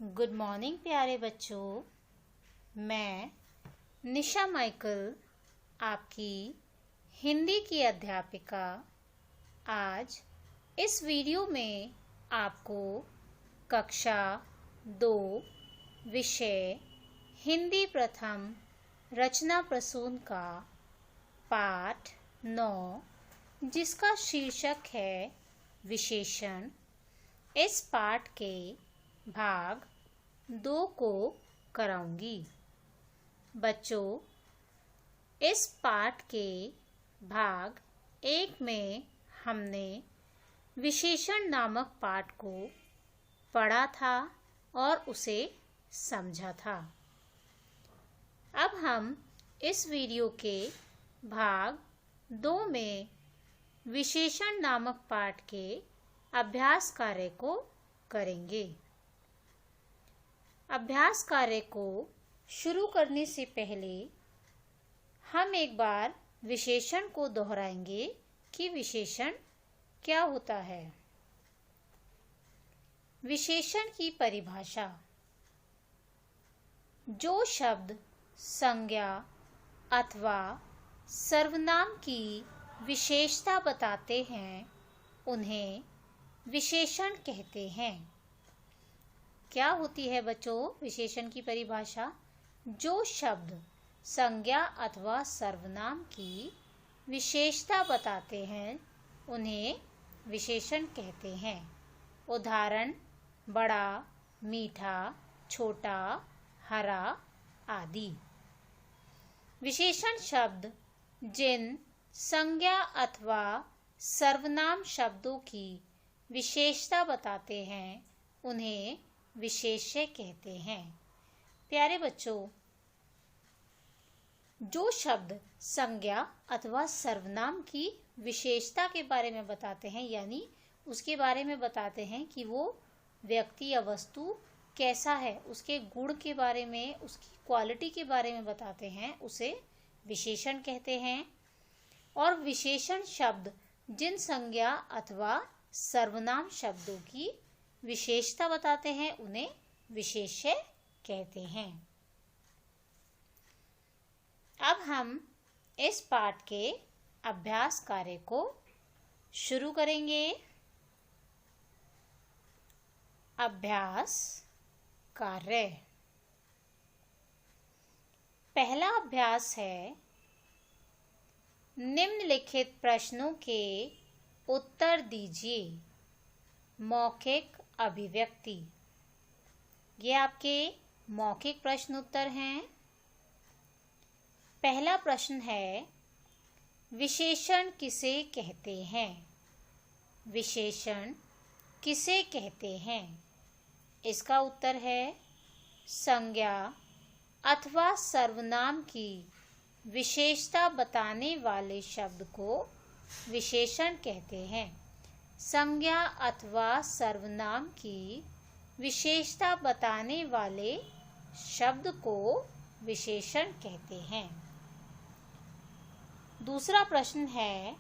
Good morning प्यारे बच्चों। मैं निशा माइकल आपकी हिंदी की अध्यापिका आज इस वीडियो में आपको कक्षा 2 विषय हिंदी प्रथम रचना प्रसून का पाठ 9 जिसका शीर्षक है विशेषण, इस पाठ के भाग 2 को कराऊंगी। बच्चों, इस पाठ के भाग 1 में हमने विशेषण नामक पाठ को पढ़ा था और उसे समझा था। अब हम इस वीडियो के भाग 2 में विशेषण नामक पाठ के अभ्यास कार्य को करेंगे। अभ्यास कार्य को शुरू करने से पहले हम एक बार विशेषण को दोहराएंगे कि विशेषण क्या होता है। विशेषण की परिभाषा: जो शब्द संज्ञा अथवा सर्वनाम की विशेषता बताते हैं उन्हें विशेषण कहते हैं। क्या होती है बच्चों विशेषण की परिभाषा? जो शब्द संज्ञा अथवा सर्वनाम की विशेषता बताते हैं उन्हें विशेषण कहते हैं। उदाहरण: बड़ा, मीठा, छोटा, हरा आदि। विशेषण शब्द जिन संज्ञा अथवा सर्वनाम शब्दों की विशेषता बताते हैं उन्हें विशेष्य कहते हैं। प्यारे बच्चों, जो शब्द संज्ञा अथवा सर्वनाम की विशेषता के बारे में बताते हैं, यानी उसके बारे में बताते हैं कि वो व्यक्ति या वस्तु कैसा है, उसके गुण के बारे में, उसकी क्वालिटी के बारे में बताते हैं, उसे विशेषण कहते हैं। और विशेषण शब्द जिन संज्ञा अथवा सर्वनाम शब्दों की विशेषता बताते हैं उन्हें विशेष्य कहते हैं। अब हम इस पाठ के अभ्यास कार्य को शुरू करेंगे। अभ्यास कार्य। पहला अभ्यास है, निम्नलिखित प्रश्नों के उत्तर दीजिए। मौखिक अभिव्यक्ति। ये आपके मौखिक प्रश्न उत्तर हैं। पहला प्रश्न है, विशेषण किसे कहते हैं? विशेषण किसे कहते हैं? इसका उत्तर है, संज्ञा अथवा सर्वनाम की विशेषता बताने वाले शब्द को विशेषण कहते हैं। संज्ञा अथवा सर्वनाम की विशेषता बताने वाले शब्द को विशेषण कहते हैं। दूसरा प्रश्न है,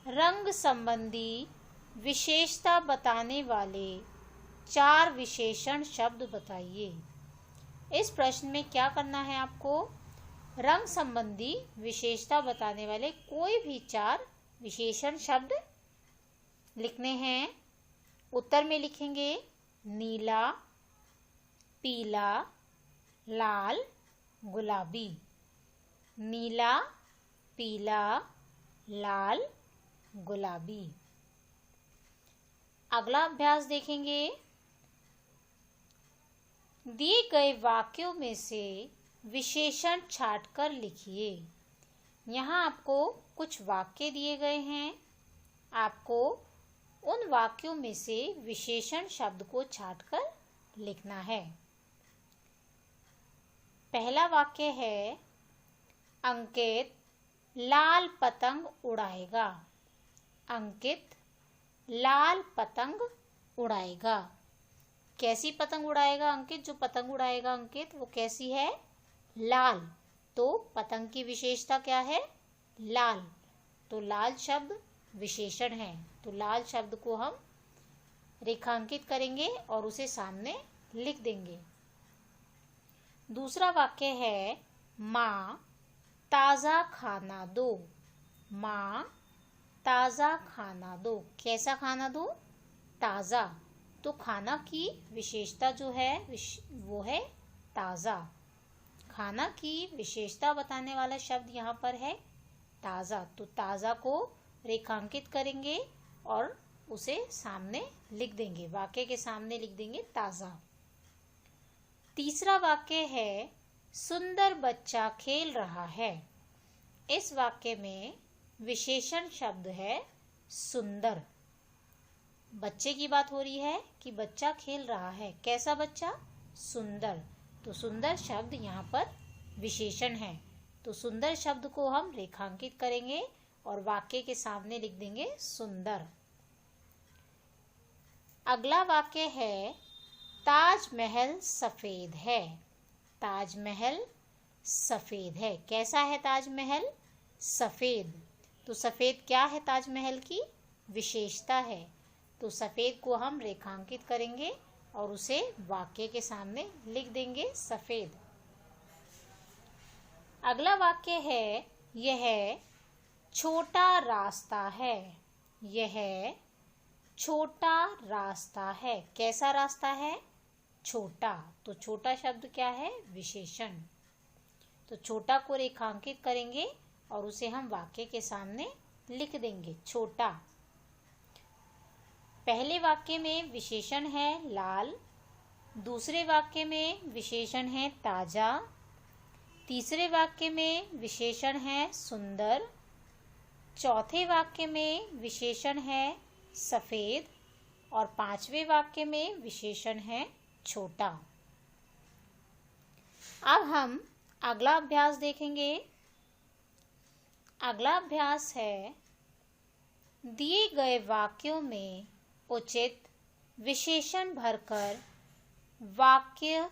रंग संबंधी विशेषता बताने वाले 4 विशेषण शब्द बताइए। इस प्रश्न में क्या करना है आपको? रंग संबंधी विशेषता बताने वाले कोई भी 4 विशेषण शब्द लिखने हैं। उत्तर में लिखेंगे नीला, पीला, लाल, गुलाबी। नीला, पीला, लाल, गुलाबी। अगला अभ्यास देखेंगे। दिए गए वाक्यों में से विशेषण छांटकर लिखिए। यहाँ आपको कुछ वाक्य दिए गए हैं। आपको उन वाक्यों में से विशेषण शब्द को छांटकर लिखना है। पहला वाक्य है, अंकित लाल पतंग उड़ाएगा। अंकित लाल पतंग उड़ाएगा। कैसी पतंग उड़ाएगा अंकित? जो पतंग उड़ाएगा अंकित वो कैसी है? लाल। तो पतंग की विशेषता क्या है? लाल। तो लाल शब्द विशेषण है। तो लाल शब्द को हम रेखांकित करेंगे और उसे सामने लिख देंगे। दूसरा वाक्य है माँ ताज़ा खाना दो। माँ ताज़ा खाना दो। कैसा खाना दो? ताज़ा। तो खाना की विशेषता जो है वो है ताज़ा। खाना की विशेषता बताने वाला शब्द यहाँ पर है ताज़ा। तो ताज़ा को रेखांकित करेंगे और उसे सामने लिख देंगे, वाक्य के सामने लिख देंगे ताज़ा। तीसरा वाक्य है सुंदर बच्चा खेल रहा है। इस वाक्य में विशेषण शब्द है सुंदर। बच्चे की बात हो रही है कि बच्चा खेल रहा है। कैसा बच्चा? सुंदर। तो सुंदर शब्द यहाँ पर विशेषण है। तो सुंदर शब्द को हम रेखांकित करेंगे और वाक्य के सामने लिख देंगे सुंदर। अगला वाक्य है ताजमहल सफेद है। ताजमहल सफेद है। कैसा है ताजमहल? सफेद। तो सफेद क्या है? ताजमहल की विशेषता है। तो सफेद को हम रेखांकित करेंगे और उसे वाक्य के सामने लिख देंगे सफेद। अगला वाक्य है यह छोटा रास्ता है। यह छोटा रास्ता है। कैसा रास्ता है? छोटा। तो छोटा शब्द क्या है? विशेषण। तो छोटा को रेखांकित करेंगे और उसे हम वाक्य के सामने लिख देंगे छोटा। पहले वाक्य में विशेषण है लाल, दूसरे वाक्य में विशेषण है ताजा, तीसरे वाक्य में विशेषण है सुंदर, चौथे वाक्य में विशेषण है सफेद और पांचवें वाक्य में विशेषण है छोटा। अब हम अगला अभ्यास देखेंगे। अगला अभ्यास है दिए गए वाक्यों में उचित विशेषण भरकर वाक्य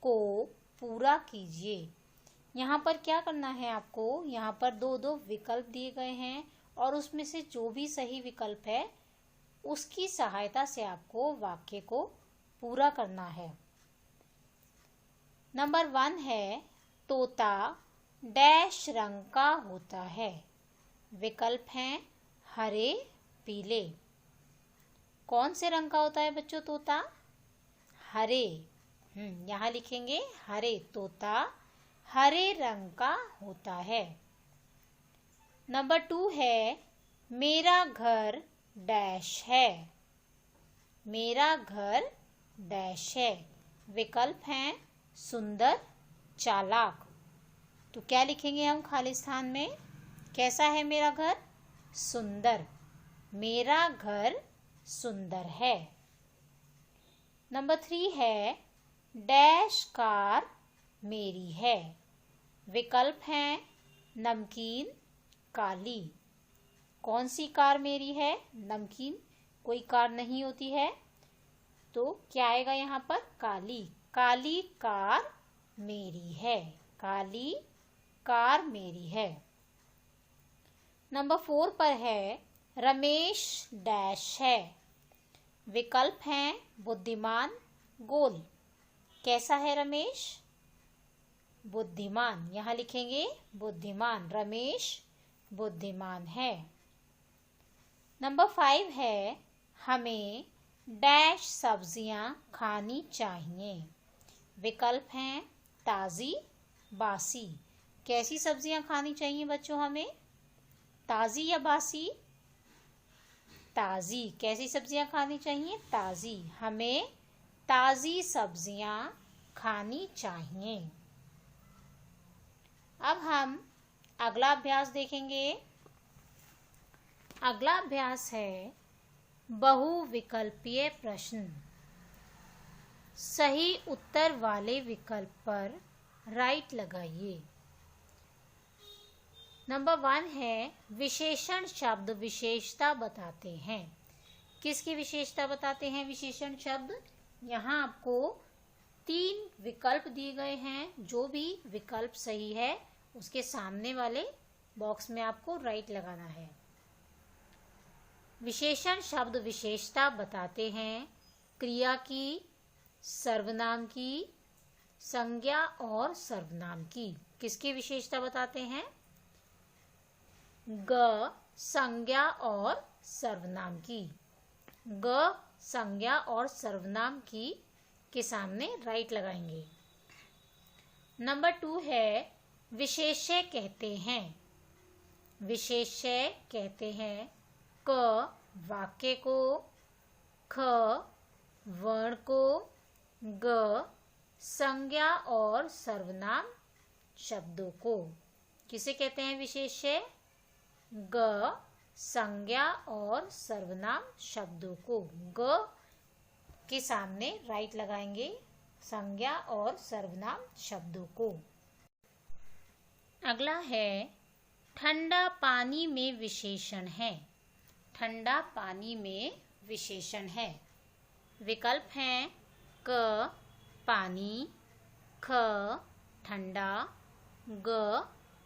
को पूरा कीजिए। यहाँ पर क्या करना है आपको? यहाँ पर दो दो विकल्प दिए गए हैं और उसमें से जो भी सही विकल्प है उसकी सहायता से आपको वाक्य को पूरा करना है। नंबर 1 है तोता डैश रंग का होता है। विकल्प हैं हरे, पीले। कौन से रंग का होता है बच्चों तोता? हरे। यहाँ लिखेंगे हरे। तोता हरे रंग का होता है। नंबर 2 है मेरा घर डैश है। मेरा घर डैश है। विकल्प हैं सुंदर, चालाक। तो क्या लिखेंगे हम खाली स्थान में? कैसा है मेरा घर? सुंदर। मेरा घर सुंदर है। नंबर 3 है डैश कार मेरी है। विकल्प हैं नमकीन, काली। कौन सी कार मेरी है? नमकीन। कोई कार नहीं होती है तो क्या आएगा यहाँ पर? काली। काली कार मेरी है। काली कार मेरी है। नंबर 4 पर है रमेश डैश है। विकल्प हैं बुद्धिमान, गोल। कैसा है रमेश? बुद्धिमान। यहाँ लिखेंगे बुद्धिमान। रमेश बुद्धिमान है। नंबर 5 है हमें डैश सब्जियां खानी चाहिए। विकल्प हैं ताज़ी, बासी। कैसी सब्जियां खानी चाहिए बच्चों हमें? ताज़ी या बासी? ताज़ी। कैसी सब्जियां खानी चाहिए? ताज़ी। हमें ताज़ी सब्जियां खानी चाहिए। अब हम अगला अभ्यास देखेंगे। अगला अभ्यास है बहुविकल्पीय प्रश्न। सही उत्तर वाले विकल्प पर राइट लगाइए। नंबर 1 है विशेषण शब्द विशेषता बताते हैं। किसकी विशेषता बताते हैं विशेषण शब्द? यहाँ आपको 3 विकल्प दिए गए हैं। जो भी विकल्प सही है उसके सामने वाले बॉक्स में आपको राइट लगाना है। विशेषण शब्द विशेषता बताते हैं क्रिया की, सर्वनाम की, संज्ञा और सर्वनाम की। किसकी विशेषता बताते हैं? ग संज्ञा और सर्वनाम की। ग संज्ञा और सर्वनाम की के सामने राइट लगाएंगे। नंबर 2 है विशेष्य कहते हैं। विशेष्य कहते हैं क वाक्य को, ख वर्ण को, ग संज्ञा और सर्वनाम शब्दों को। किसे कहते हैं विशेष्य? ग संज्ञा और सर्वनाम शब्दों को। ग के सामने राइट लगाएंगे संज्ञा और सर्वनाम शब्दों को। अगला है ठंडा पानी में विशेषण है। ठंडा पानी में विशेषण है। विकल्प हैं क पानी, ख ठंडा, ग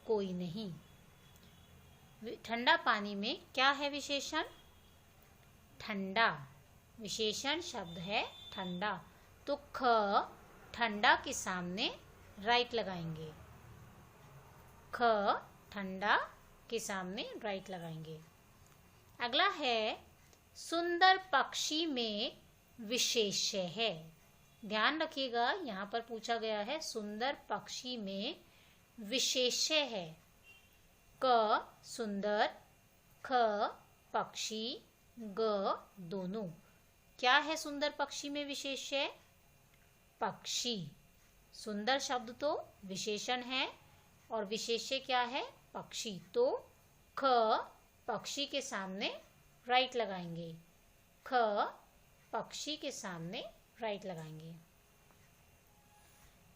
कोई नहीं। ठंडा पानी में क्या है विशेषण? ठंडा। विशेषण शब्द है ठंडा, तो ख ठंडा के सामने राइट लगाएंगे। ख ठंडा के सामने राइट लगाएंगे। अगला है सुंदर पक्षी में विशेष्य है। ध्यान रखिएगा, यहाँ पर पूछा गया है सुंदर पक्षी में विशेष्य है। क सुंदर, ख पक्षी, ग दोनों। क्या है सुंदर पक्षी में विशेष्य? पक्षी। सुंदर शब्द तो विशेषण है और विशेष्य क्या है? पक्षी। तो ख पक्षी के सामने राइट लगाएंगे। ख पक्षी के सामने राइट लगाएंगे।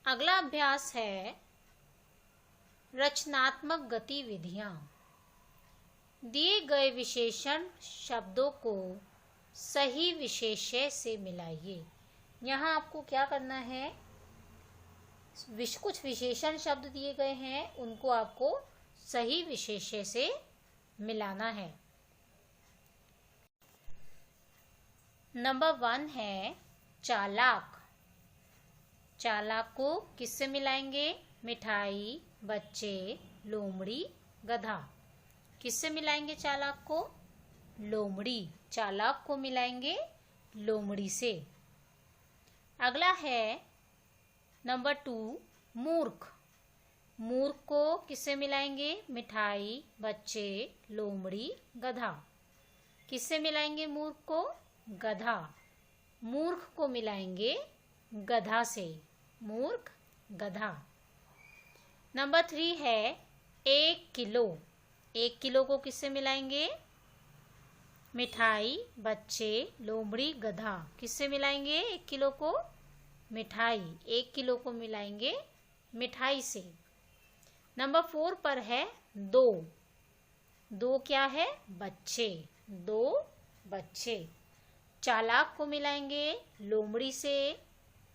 अगला अभ्यास है रचनात्मक गतिविधियां। दिए गए विशेषण शब्दों को सही विशेष्य से मिलाइए। यहाँ आपको क्या करना है? कुछ विशेषण शब्द दिए गए हैं, उनको आपको सही विशेष्य से मिलाना है। नंबर 1 है चालाक। चालाक को किससे मिलाएंगे? मिठाई, बच्चे, लोमड़ी, गधा। किससे मिलाएंगे चालाक को? लोमड़ी। चालाक को मिलाएंगे लोमड़ी से। अगला है नंबर 2 मूर्ख। मूर्ख को किससे मिलाएंगे? मिठाई, बच्चे, लोमड़ी, गधा। किससे मिलाएंगे मूर्ख को? गधा। मूर्ख को मिलाएंगे गधा से। मूर्ख, गधा। नंबर 3 है 1 किलो। 1 किलो को किससे मिलाएंगे? मिठाई, बच्चे, लोमड़ी, गधा। किससे मिलाएंगे 1 किलो को? मिठाई। 1 किलो को मिलाएंगे मिठाई से। नंबर 4 पर है 2। 2 क्या है? बच्चे। 2 बच्चे। चालाक को मिलाएंगे लोमड़ी से,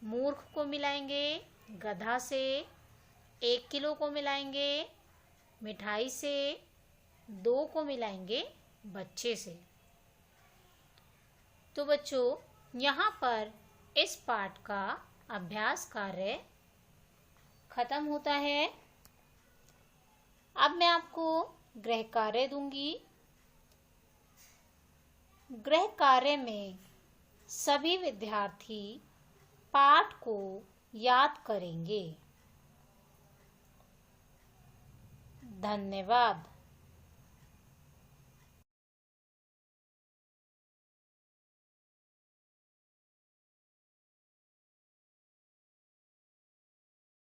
मूर्ख को मिलाएंगे गधा से, 1 किलो को मिलाएंगे मिठाई से, 2 को मिलाएंगे बच्चे से। तो बच्चों, यहाँ पर इस पाठ का अभ्यास कार्य खत्म होता है। अब मैं आपको गृह कार्य दूंगी। गृह कार्य में सभी विद्यार्थी पाठ को याद करेंगे। धन्यवाद।